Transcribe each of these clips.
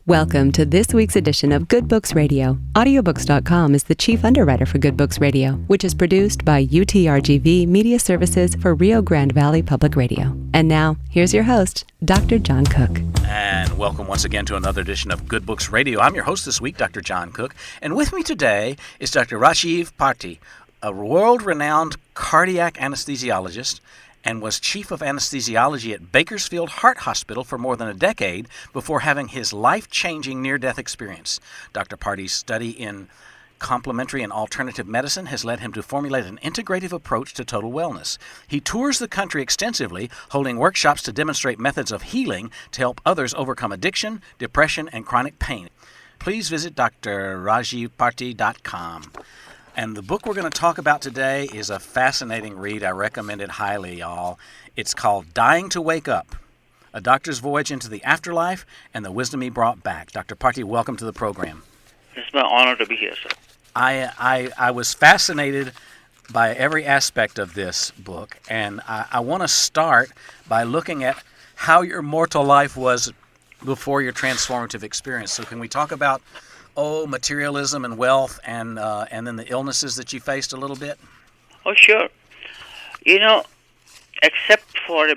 Welcome to this week's edition of Good Books Radio. Audiobooks.com is the chief underwriter for Good Books Radio, which is produced by UTRGV Media Services for Rio Grande Valley Public Radio. And now, here's your host, Dr. John Cook. And welcome once again to another edition of Good Books Radio. I'm your host this week, Dr. John Cook. And with me today is Dr. Rajiv Parti, a world-renowned cardiac anesthesiologist, and was Chief of Anesthesiology at Bakersfield Heart Hospital for more than a decade before having his life-changing near-death experience. Dr. Parti's study in complementary and alternative medicine has led him to formulate an integrative approach to total wellness. He tours the country extensively, holding workshops to demonstrate methods of healing to help others overcome addiction, depression, and chronic pain. Please visit drrajivparti.com. And the book we're going to talk about today is a fascinating read. I recommend it highly, y'all. It's called Dying to Wake Up, A Doctor's Voyage into the Afterlife and the Wisdom He Brought Back. Dr. Parti, welcome to the program. It's my honor to be here, sir. I was fascinated by every aspect of this book, and I want to start by looking at how your mortal life was before your transformative experience. So can we talk about materialism and wealth, and then the illnesses that you faced a little bit? Oh, sure. You know, except for a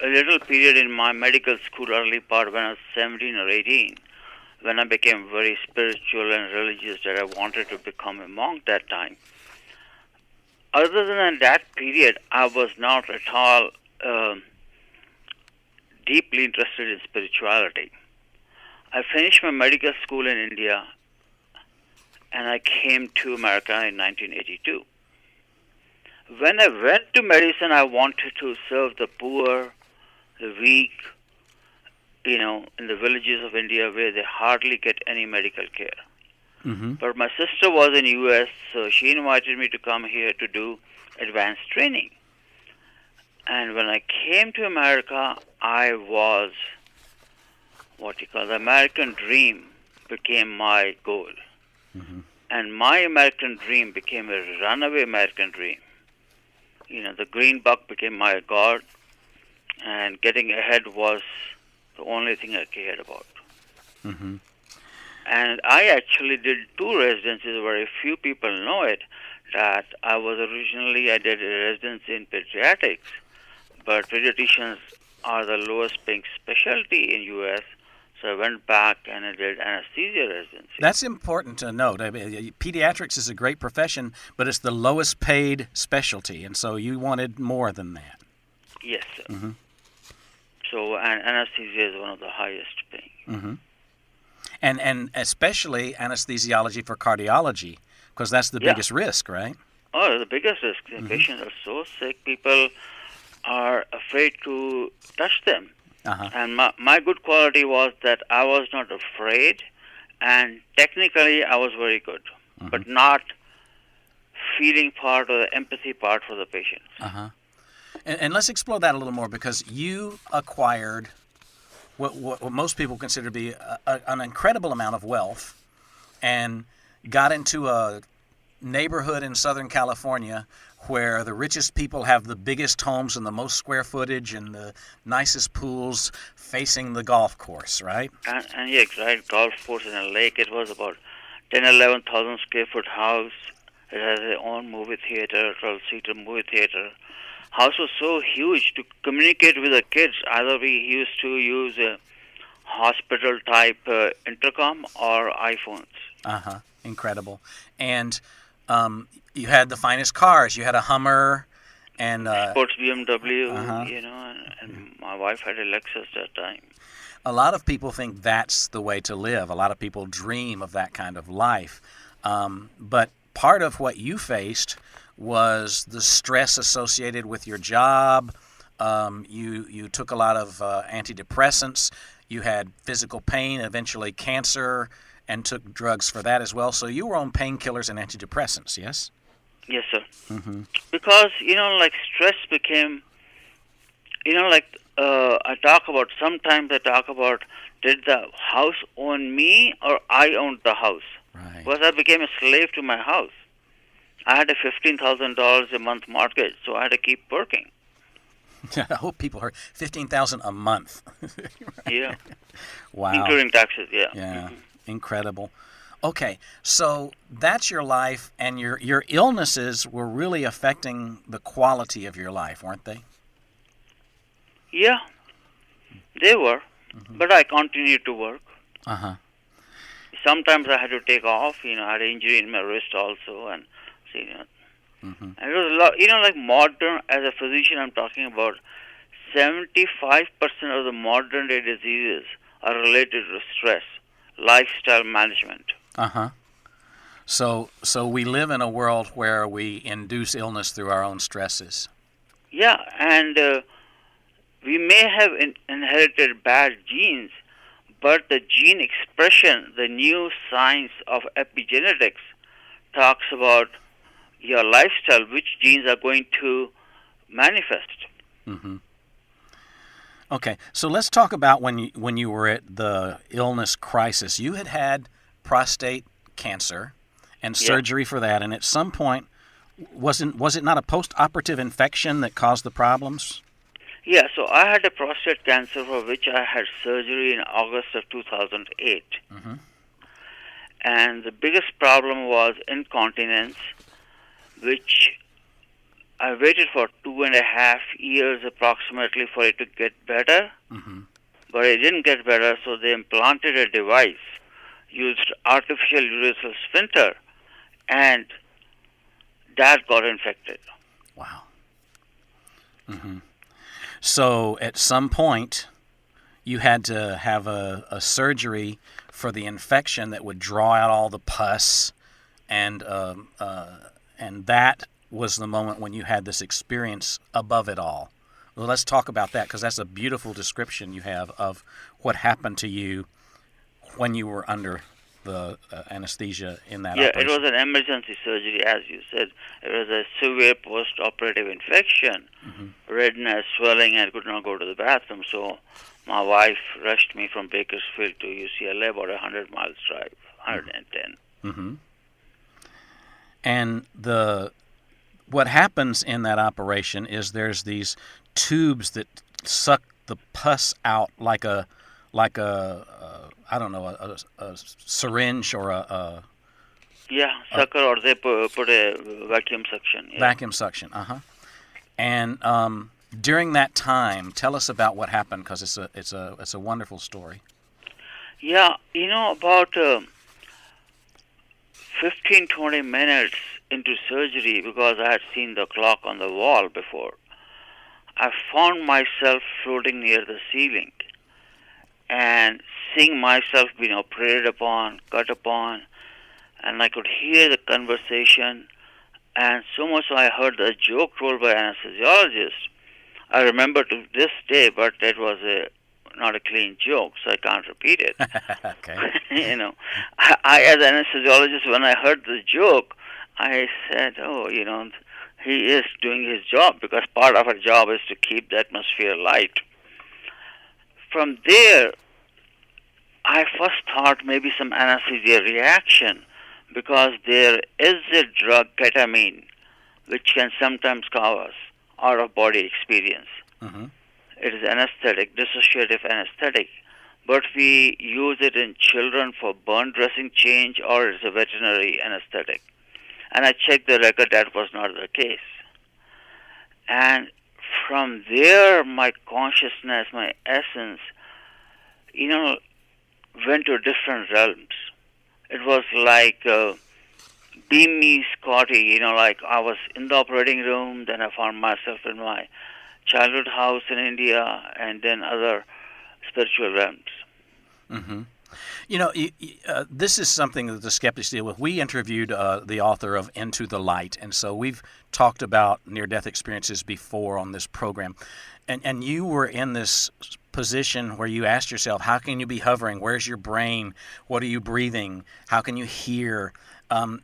little period in my medical school early part when I was 17 or 18, when I became very spiritual and religious that I wanted to become a monk that time. Other than that period, I was not at all deeply interested in spirituality. I finished my medical school in India, and I came to America in 1982. When I went to medicine, I wanted to serve the poor, the weak, in the villages of India where they hardly get any medical care. Mm-hmm. But my sister was in the U.S., so she invited me to come here to do advanced training. And when I came to America, I was, the American dream became my goal. Mm-hmm. And my American dream became a runaway American dream. The green buck became my god, and getting ahead was the only thing I cared about. Mm-hmm. And I actually did 2 residencies. Very few people know it, that I did a residency in pediatrics, but pediatricians are the lowest paying specialty in U.S., so I went back and I did anesthesia residency. That's important to note. I mean, pediatrics is a great profession, but it's the lowest paid specialty, and so you wanted more than that. Yes, sir. Mm-hmm. So anesthesia is one of the highest paying. Mm-hmm. And especially anesthesiology for cardiology, because that's the biggest risk, right? Oh, the biggest risk. The patients are so sick, people are afraid to touch them. Uh-huh. And my good quality was that I was not afraid, and technically I was very good, but not feeling part or the empathy part for the patients. Uh-huh. And let's explore that a little more, because you acquired what most people consider to be an incredible amount of wealth and got into a neighborhood in Southern California where the richest people have the biggest homes and the most square footage and the nicest pools facing the golf course, right? And yeah, right, golf course in a lake. It was about 11,000 square foot house. It has its own movie theater, 12-seater movie theater. House was so huge to communicate with the kids. Either we used to use a hospital-type intercom or iPhones. Uh-huh. Incredible. And you had the finest cars. You had a Hummer and sports BMW, and my wife had a Lexus that time. A lot of people think that's the way to live. A lot of people dream of that kind of life. But part of what you faced was the stress associated with your job. You took a lot of antidepressants. You had physical pain, eventually cancer, and took drugs for that as well. So you were on painkillers and antidepressants, yes? Yes, sir. Mm-hmm. Because, stress became, sometimes I talk about, did the house own me or I owned the house? Right. Because I became a slave to my house. I had a $15,000 a month mortgage, so I had to keep working. I hope people heard $15,000 a month. Yeah. Wow. Including taxes, yeah. Yeah, incredible. Okay, so that's your life, and your illnesses were really affecting the quality of your life, weren't they? Yeah, they were, but I continued to work. Uh-huh. Sometimes I had to take off. I had an injury in my wrist also, and and it was a lot. Like modern, as a physician, I'm talking about 75% of the modern day diseases are related to stress, lifestyle management. Uh-huh. So we live in a world where we induce illness through our own stresses. Yeah, and we may have inherited bad genes, but the gene expression, the new science of epigenetics, talks about your lifestyle, which genes are going to manifest. Mm-hmm. Okay, so let's talk about when you were at the illness crisis. You had prostate cancer and surgery for that, and at some point, was it not a postoperative infection that caused the problems? Yeah, so I had a prostate cancer for which I had surgery in August of 2008. Mm-hmm. And the biggest problem was incontinence, which I waited for 2.5 years approximately for it to get better. Mm-hmm. But it didn't get better, so they implanted a device, used artificial urethral sphincter, and that got infected. Wow. Mm-hmm. So at some point, you had to have a surgery for the infection that would draw out all the pus, and that was the moment when you had this experience above it all. Well, let's talk about that, because that's a beautiful description you have of what happened to you when you were under the anesthesia in that operation. Yeah, it was an emergency surgery, as you said. It was a severe post-operative infection, redness, swelling, and I could not go to the bathroom. So my wife rushed me from Bakersfield to UCLA, about 100 miles drive, 110. Mm-hmm. And what happens in that operation is there's these tubes that suck the pus out like a I don't know, a syringe or a sucker, or they put a vacuum suction. Yeah. Vacuum suction, uh-huh. And during that time, tell us about what happened, because it's a wonderful story. Yeah, about 15-20 minutes into surgery, because I had seen the clock on the wall before, I found myself floating near the ceiling and seeing myself being operated upon, cut upon, and I could hear the conversation, and so much so I heard the joke told by anesthesiologist. I remember to this day, but it was not a clean joke, so I can't repeat it. Okay. I, as an anesthesiologist, when I heard the joke, I said, he is doing his job, because part of our job is to keep the atmosphere light. From there, I first thought maybe some anesthesia reaction, because there is a drug, ketamine, which can sometimes cause out-of-body experience. Mm-hmm. It is anesthetic, dissociative anesthetic, but we use it in children for burn dressing change, or it's a veterinary anesthetic. And I checked the record, that was not the case. And from there, my consciousness, my essence, went to different realms. It was like beam me, Scotty, like I was in the operating room, then I found myself in my childhood house in India, and then other spiritual realms. Mm-hmm. This is something that the skeptics deal with. We interviewed the author of Into the Light, and so we've talked about near-death experiences before on this program. And you were in this position where you asked yourself, how can you be hovering? Where's your brain? What are you breathing? How can you hear? And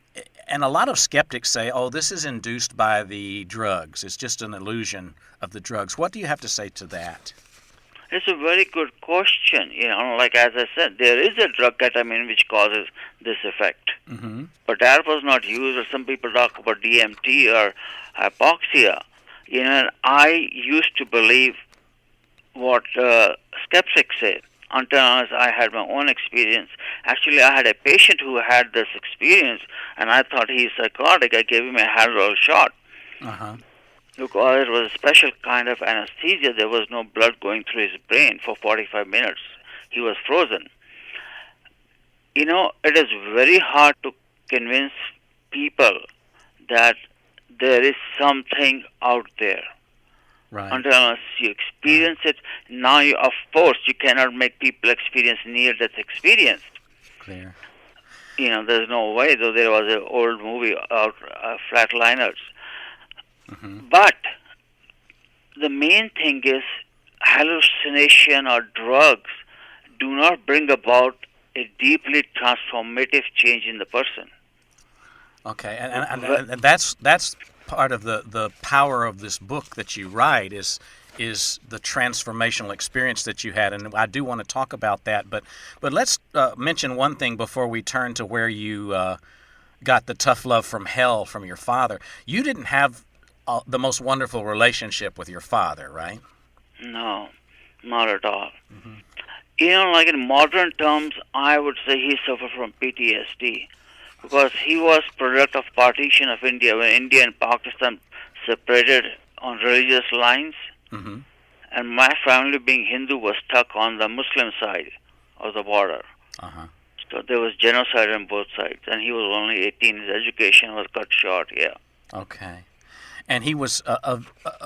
a lot of skeptics say, this is induced by the drugs. It's just an illusion of the drugs. What do you have to say to that? It's a very good question. Like as I said, there is a drug, ketamine, which causes this effect. Mm-hmm. But that was not used, or some people talk about DMT or hypoxia. I used to believe what skeptics say until I had my own experience. Actually, I had a patient who had this experience, and I thought he's psychotic. I gave him a Haldol shot. Uh-huh. Because it was a special kind of anesthesia. There was no blood going through his brain for 45 minutes. He was frozen. It is very hard to convince people that there is something out there. Right. Until you experience it. Now, of course, you cannot make people experience near-death experience. Clear. There's no way, though there was an old movie out, Flatliners. Mm-hmm. But the main thing is hallucination or drugs do not bring about a deeply transformative change in the person. Okay, and that's part of the power of this book that you write is the transformational experience that you had, and I do want to talk about that. But let's mention one thing before we turn to where you got the tough love from hell from your father. You didn't have the most wonderful relationship with your father, right? No, not at all. Mm-hmm. Like in modern terms, I would say he suffered from PTSD because he was product of partition of India when India and Pakistan separated on religious lines. Mm-hmm. And my family, being Hindu, was stuck on the Muslim side of the border. Uh-huh. So there was genocide on both sides, and he was only 18. His education was cut short. Yeah. Okay. And he was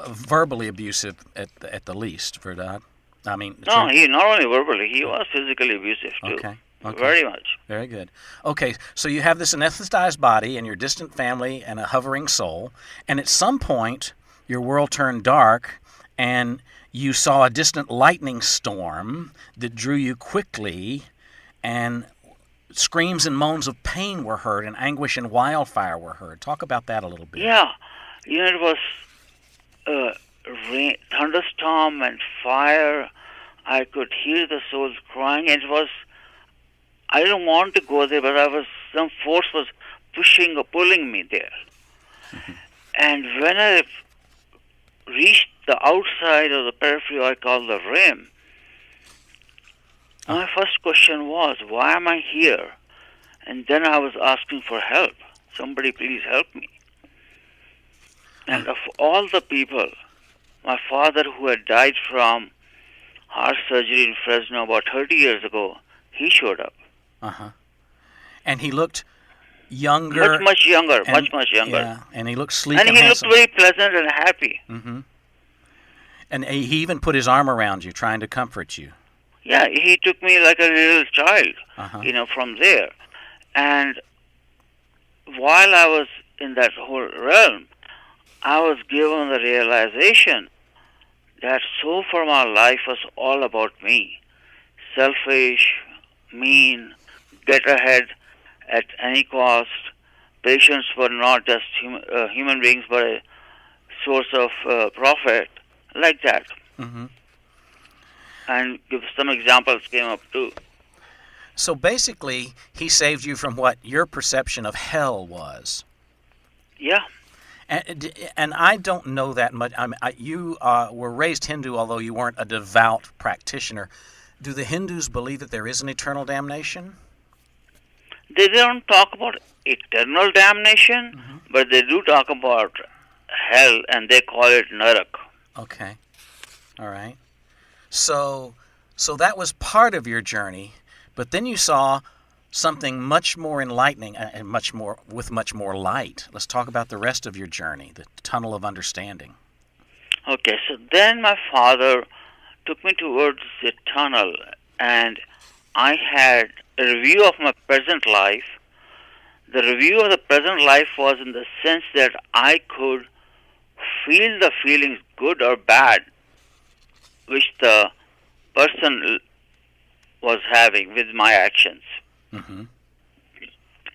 verbally abusive at the least, for that. I mean, no, he not only verbally, he was physically abusive too. Okay. Very much. Very good. Okay, so you have this anesthetized body and your distant family and a hovering soul, and at some point your world turned dark and you saw a distant lightning storm that drew you quickly, and screams and moans of pain were heard, and anguish and wildfire were heard. Talk about that a little bit. Yeah. It was rain, thunderstorm and fire. I could hear the souls crying, and I didn't want to go there, but some force was pushing or pulling me there. Mm-hmm. And when I reached the outside of the periphery, I call the rim, my first question was, why am I here? And then I was asking for help. Somebody please help me. And of all the people, my father, who had died from heart surgery in Fresno about 30 years ago, he showed up. Uh-huh. And he looked younger. Much younger. Yeah, and he looked sleek and and he handsome. looked very pleasant and happy. Mm-hmm. And he even put his arm around you, trying to comfort you. Yeah, he took me like a little child, uh-huh. From there. And while I was in that whole realm, I was given the realization that so far my life was all about me. Selfish, mean, get ahead at any cost. Patients were not just human beings, but a source of profit, like that. Mm-hmm. And some examples came up too. So basically, he saved you from what your perception of hell was. Yeah. And I don't know that much. You were raised Hindu, although you weren't a devout practitioner. Do the Hindus believe that there is an eternal damnation? They don't talk about eternal damnation, mm-hmm. but they do talk about hell, and they call it narak. Okay. All right. So that was part of your journey, but then you saw something much more enlightening and much more light. Let's talk about the rest of your journey, the tunnel of understanding. Okay, so then my father took me towards the tunnel, and I had a review of my present life. The review of the present life was in the sense that I could feel the feelings, good or bad, which the person was having with my actions. Mm-hmm.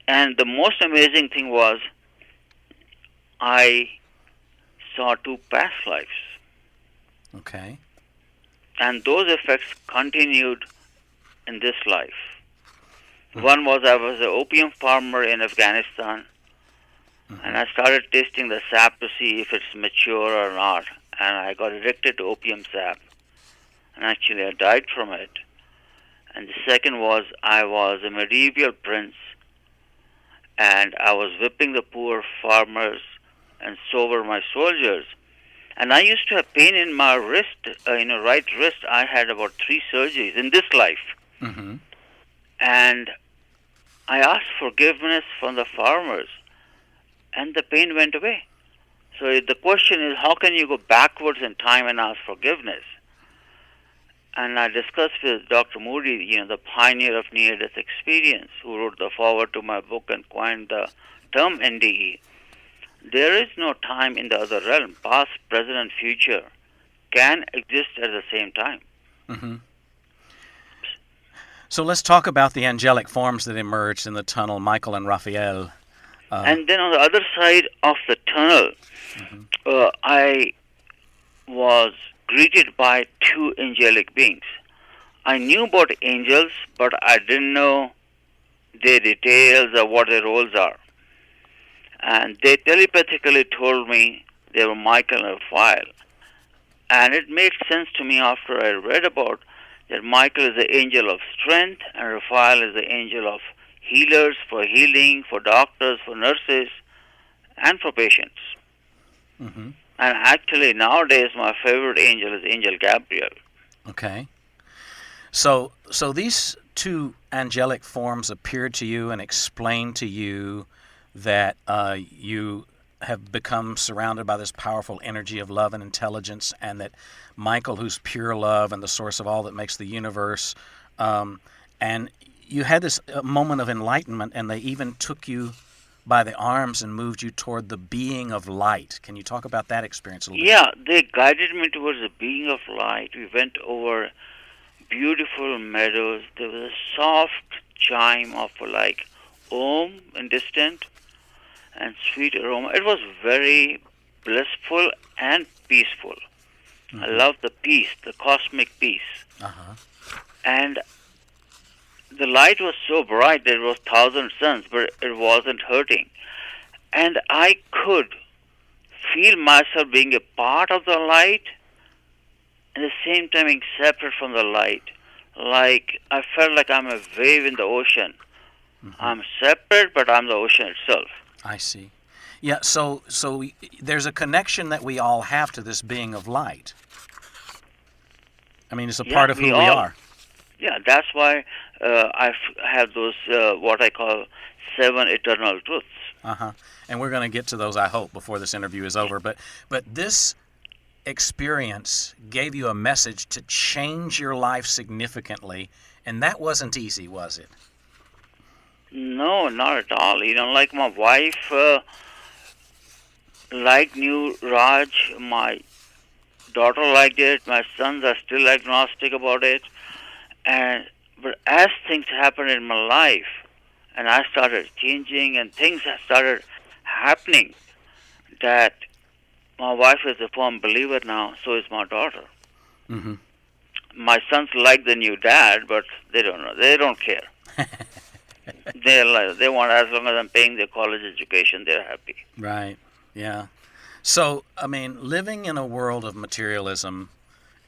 And the most amazing thing was I saw 2 past lives. Okay. And those effects continued in this life. Mm-hmm. One was I was an opium farmer in Afghanistan. And I started tasting the sap to see if it's mature or not. And I got addicted to opium sap. And actually, I died from it. And the second was, I was a medieval prince, and I was whipping the poor farmers, and so were my soldiers. And I used to have pain in my wrist, right wrist. I had about 3 surgeries in this life. Mm-hmm. And I asked forgiveness from the farmers, and the pain went away. So the question is, how can you go backwards in time and ask forgiveness? And I discussed with Dr. Moody, the pioneer of near-death experience, who wrote the foreword to my book and coined the term NDE. There is no time in the other realm. Past, present, and future can exist at the same time. Mm-hmm. So let's talk about the angelic forms that emerged in the tunnel, Michael and Raphael. And then on the other side of the tunnel, I was greeted by 2 angelic beings. I knew about angels, but I didn't know their details or what their roles are. And they telepathically told me they were Michael and Raphael. And it made sense to me after I read about that Michael is the angel of strength and Raphael is the angel of healers, for healing, for doctors, for nurses, and for patients. Mm-hmm. And actually, nowadays, my favorite angel is Angel Gabriel. Okay. So these 2 angelic forms appeared to you and explained to you that you have become surrounded by this powerful energy of love and intelligence, and that Michael, who's pure love and the source of all that makes the universe, and you had this moment of enlightenment, and they even took you by the arms and moved you toward the being of light. Can you talk about that experience a little bit? Yeah, they guided me towards the being of light. We went over beautiful meadows. There was a soft chime of like Om in distant and sweet aroma. It was very blissful and peaceful. I love the peace, the cosmic peace. Uh-huh. And the light was so bright that it was 1,000 suns, but it wasn't hurting. And I could feel myself being a part of the light and at the same time being separate from the light. Like I felt like I'm a wave in the ocean. Mm-hmm. I'm separate, but I'm the ocean itself. I see. Yeah, so there's a connection that we all have to this being of light. I mean, it's a part of who we are. Yeah, that's why I have those, what I call 7 eternal truths. Uh-huh. And we're going to get to those, I hope, before this interview is over. But this experience gave you a message to change your life significantly, and that wasn't easy, was it? No, not at all. Like my wife knew Raj, my daughter liked it, my sons are still agnostic about it. But as things happened in my life, and I started changing, and things started happening, that my wife is a firm believer now, so is my daughter. Mm-hmm. My sons like the new dad, but they don't know. They don't care. They want, as long as I'm paying their college education, they're happy. Right, yeah. So, I mean, living in a world of materialism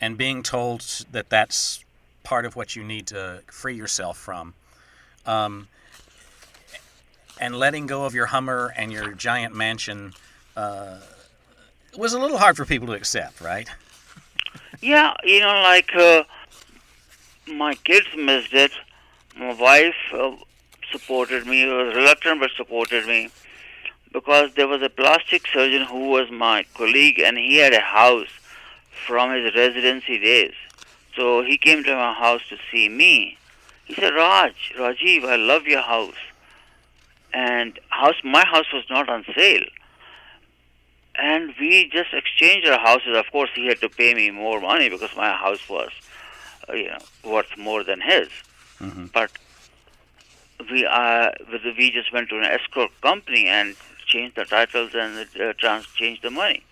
and being told that that's part of what you need to free yourself from, and letting go of your Hummer and your giant mansion was a little hard for people to accept, right? Yeah, my kids missed it. My wife supported me, was reluctant but supported me, because there was a plastic surgeon who was my colleague, and he had a house from his residency days. So he came to my house to see me. He said, Rajiv, I love your house. And my house was not on sale. And we just exchanged our houses. Of course, he had to pay me more money because my house was, worth more than his. Mm-hmm. But we just went to an escrow company and changed the titles and changed the money.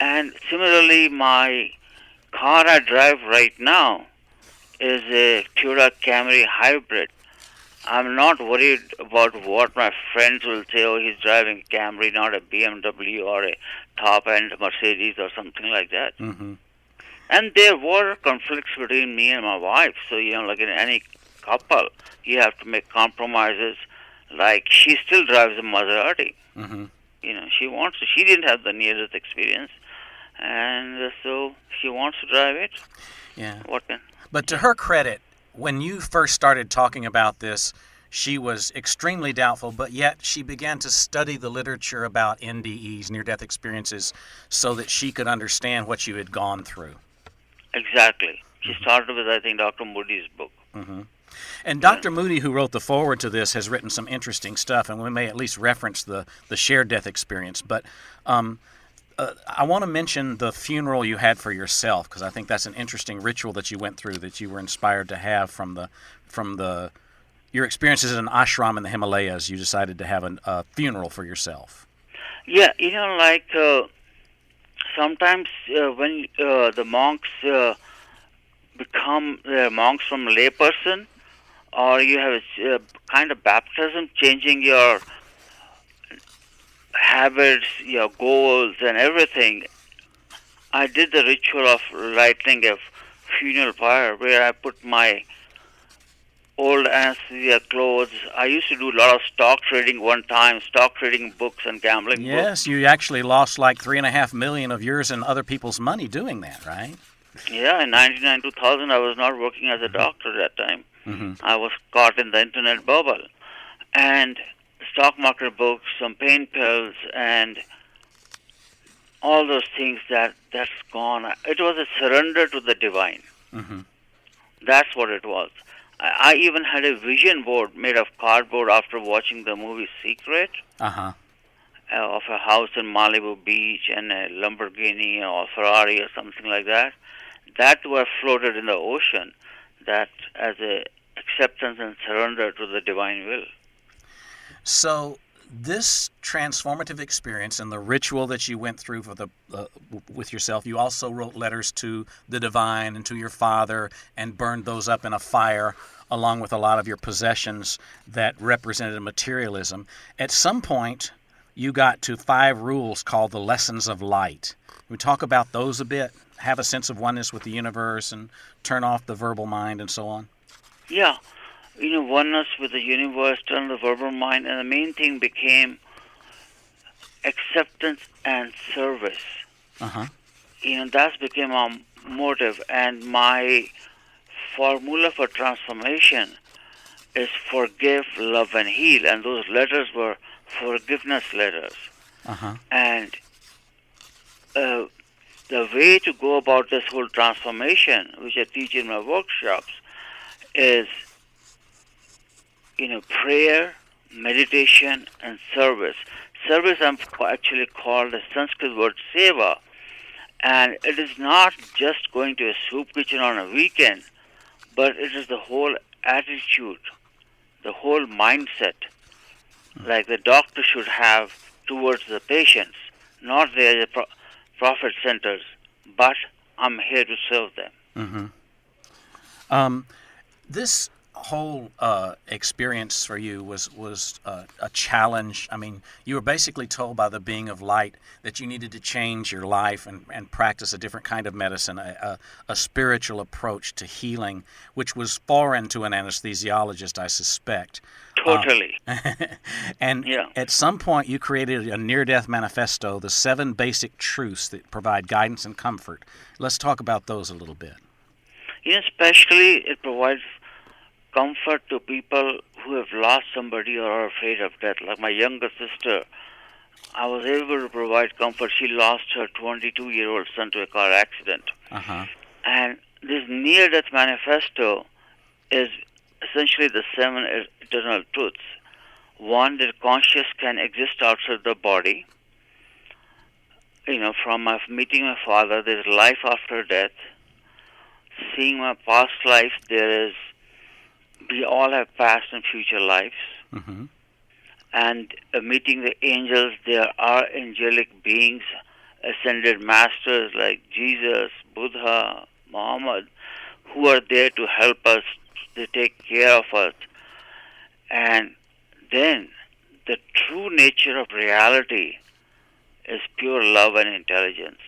And similarly, my car I drive right now is a Toyota Camry hybrid. I'm not worried about what my friends will say. Oh, he's driving a Camry, not a BMW or a top-end Mercedes or something like that. Mm-hmm. And there were conflicts between me and my wife. So, like in any couple, you have to make compromises. Like, she still drives a Maserati. Mm-hmm. She didn't have the near-death experience. And so she wants to drive it. Yeah. What can? But to her credit, when you first started talking about this, she was extremely doubtful, but yet she began to study the literature about NDEs, near-death experiences, so that she could understand what you had gone through. Exactly. She started with, I think, Dr. Moody's book. Mm-hmm. And Dr. Moody, who wrote the foreword to this, has written some interesting stuff, and we may at least reference the shared death experience. But I want to mention the funeral you had for yourself, because I think that's an interesting ritual that you went through, that you were inspired to have from your experiences in an ashram in the Himalayas. You decided to have a funeral for yourself. Yeah, sometimes when the monks become monks from a layperson, or you have a kind of baptism, changing your habits, your goals, and everything. I did the ritual of lighting a funeral pyre where I put my old anesthesia clothes. I used to do a lot of stock trading one time, stock trading books and gambling books. Yes, you actually lost like $3.5 million of yours and other people's money doing that, right? Yeah, in 1999, 2000, I was not working as a doctor at that time. Mm-hmm. I was caught in the internet bubble. And stock market books, some pain pills, and all those things that's gone. It was a surrender to the divine. Mm-hmm. That's what it was. I even had a vision board made of cardboard after watching the movie Secret. Uh-huh. Of a house in Malibu Beach and a Lamborghini or Ferrari or something like that. That were floated in the ocean, that as a acceptance and surrender to the divine will. So this transformative experience and the ritual that you went through with yourself, you also wrote letters to the divine and to your father and burned those up in a fire along with a lot of your possessions that represented materialism. At some point, you got to 5 rules called the Lessons of Light. Can we talk about those a bit? Have a sense of oneness with the universe and turn off the verbal mind and so on? Yeah. Oneness with the universe, turn the verbal mind, and the main thing became acceptance and service. Uh-huh. That became our motive, and my formula for transformation is forgive, love, and heal, and those letters were forgiveness letters. Uh-huh. And the way to go about this whole transformation, which I teach in my workshops, is prayer, meditation, and service. Service I'm actually called the Sanskrit word seva, and it is not just going to a soup kitchen on a weekend, but it is the whole attitude, the whole mindset, like the doctor should have towards the patients, not their profit centers, but I'm here to serve them. Mm-hmm. This whole experience for you was a challenge. I mean, you were basically told by the being of light that you needed to change your life and practice a different kind of medicine, a spiritual approach to healing, which was foreign to an anesthesiologist, I suspect. Totally. And yeah. At some point, you created a near-death manifesto, the 7 basic truths that provide guidance and comfort. Let's talk about those a little bit. Especially it provides comfort to people who have lost somebody or are afraid of death. Like my younger sister, I was able to provide comfort. She lost her 22-year-old son to a car accident. Uh-huh. And this near-death manifesto is essentially the 7 eternal truths. 1, that conscious can exist outside the body. From my meeting my father, there is life after death. Seeing my past life, we all have past and future lives. Mm-hmm. And meeting the angels, there are angelic beings, ascended masters like Jesus, Buddha, Muhammad, who are there to help us, to take care of us. And then the true nature of reality is pure love and intelligence.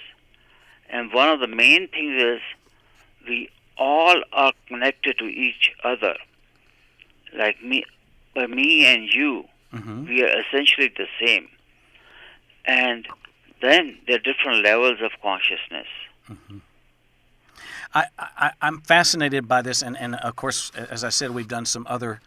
And one of the main things is we all are connected to each other. Like me and you, we are essentially the same. And then there are different levels of consciousness. I'm fascinated by this, and of course, as I said, we've done some other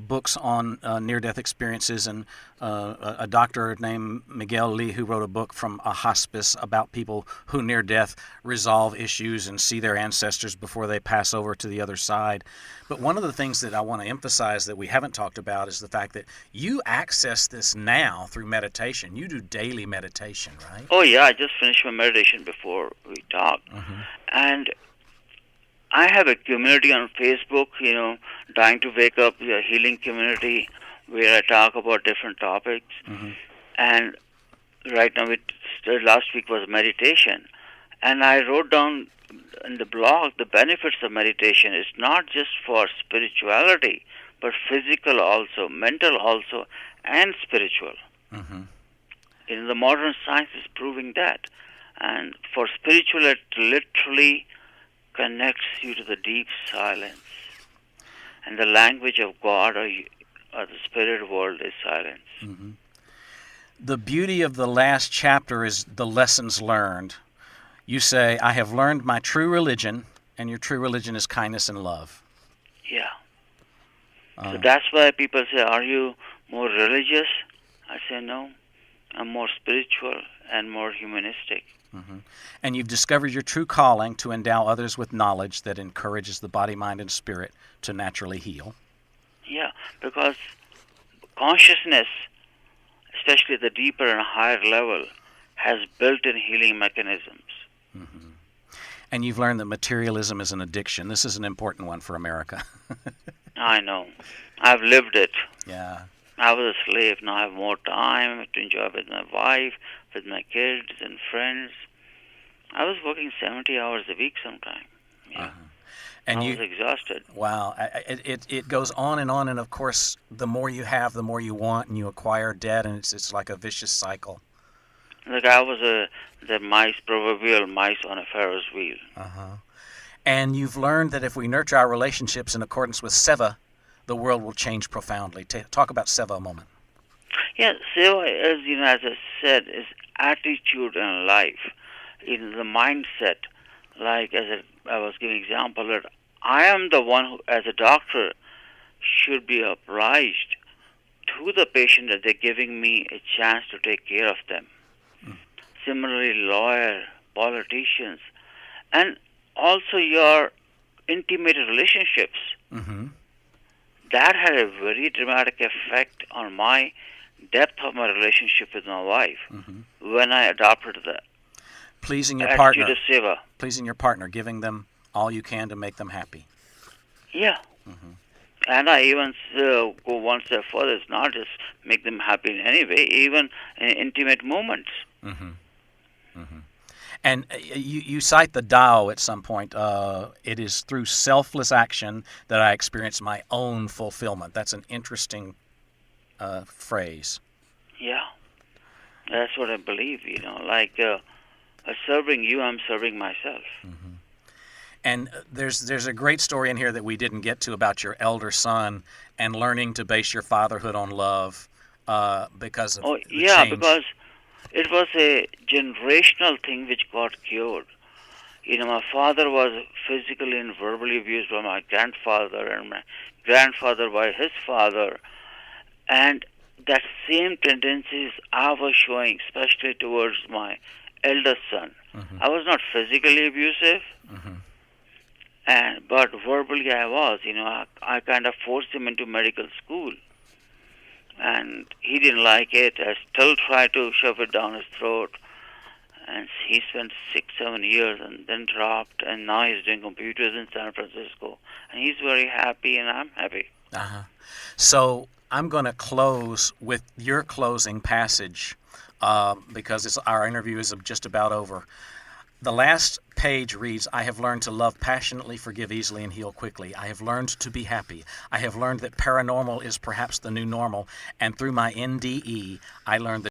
books on near-death experiences, and a doctor named Miguel Lee who wrote a book from a hospice about people who near-death resolve issues and see their ancestors before they pass over to the other side. But one of the things that I want to emphasize that we haven't talked about is the fact that you access this now through meditation. You do daily meditation, right? Oh, yeah, I just finished my meditation before we talked. And I have a community on Facebook, Dying to Wake Up, a healing community, where I talk about different topics. And right now, last week was meditation. And I wrote down in the blog the benefits of meditation. It's not just for spirituality, but physical also, mental also, and spiritual. The modern science is proving that. And for spiritual, it literally connects you to the deep silence. And the language of God or the spirit world is silence. The beauty of the last chapter is the lessons learned. You say, I have learned my true religion, and your true religion is kindness and love. Yeah. So that's why people say, are you more religious? I say, no. I'm more spiritual and more humanistic. And you've discovered your true calling to endow others with knowledge that encourages the body, mind, and spirit to naturally heal. Yeah, because consciousness, especially the deeper and higher level, has built-in healing mechanisms. And you've learned that materialism is an addiction. This is an important one for America. I know. I've lived it. Yeah. I was a slave. Now I have more time to enjoy with my wife, with my kids and friends. I was working 70 hours a week sometime. Yeah. And I was exhausted. Wow. It goes on, and of course, the more you have, the more you want, and you acquire debt, and it's like a vicious cycle. Like I was the proverbial mice on a Ferris wheel. And you've learned that if we nurture our relationships in accordance with Seva, the world will change profoundly. Talk about Seva a moment. Yeah, Seva, as I said, is attitude in life, in the mindset. Like I was giving example that I am the one who, as a doctor, should be obliged to the patient that they're giving me a chance to take care of them. Similarly, lawyer, politicians, and also your intimate relationships. That had a very dramatic effect on my depth of my relationship with my wife when I adopted the pleasing your attitude partner. of Seva. Pleasing your partner, giving them all you can to make them happy. Yeah. And I even go one step further. It's not just make them happy in any way, even in intimate moments. And you cite the Tao at some point. It is through selfless action that I experience my own fulfillment. That's an interesting phrase. Yeah. That's what I believe, Like by serving you, I'm serving myself. And there's a great story in here that we didn't get to about your elder son and learning to base your fatherhood on love because of the change. Because it was a generational thing which got cured. My father was physically and verbally abused by my grandfather, and my grandfather by his father. And that same tendencies I was showing, especially towards my eldest son. I was not physically abusive, but verbally I was. I kind of forced him into medical school. And he didn't like it. I still tried to shove it down his throat. And he spent 6-7 years and then dropped. And now he's doing computers in San Francisco. And he's very happy, and I'm happy. So I'm going to close with your closing passage because our interview is just about over. The last page reads, I have learned to love passionately, forgive easily, and heal quickly. I have learned to be happy. I have learned that paranormal is perhaps the new normal. And through my NDE, I learned that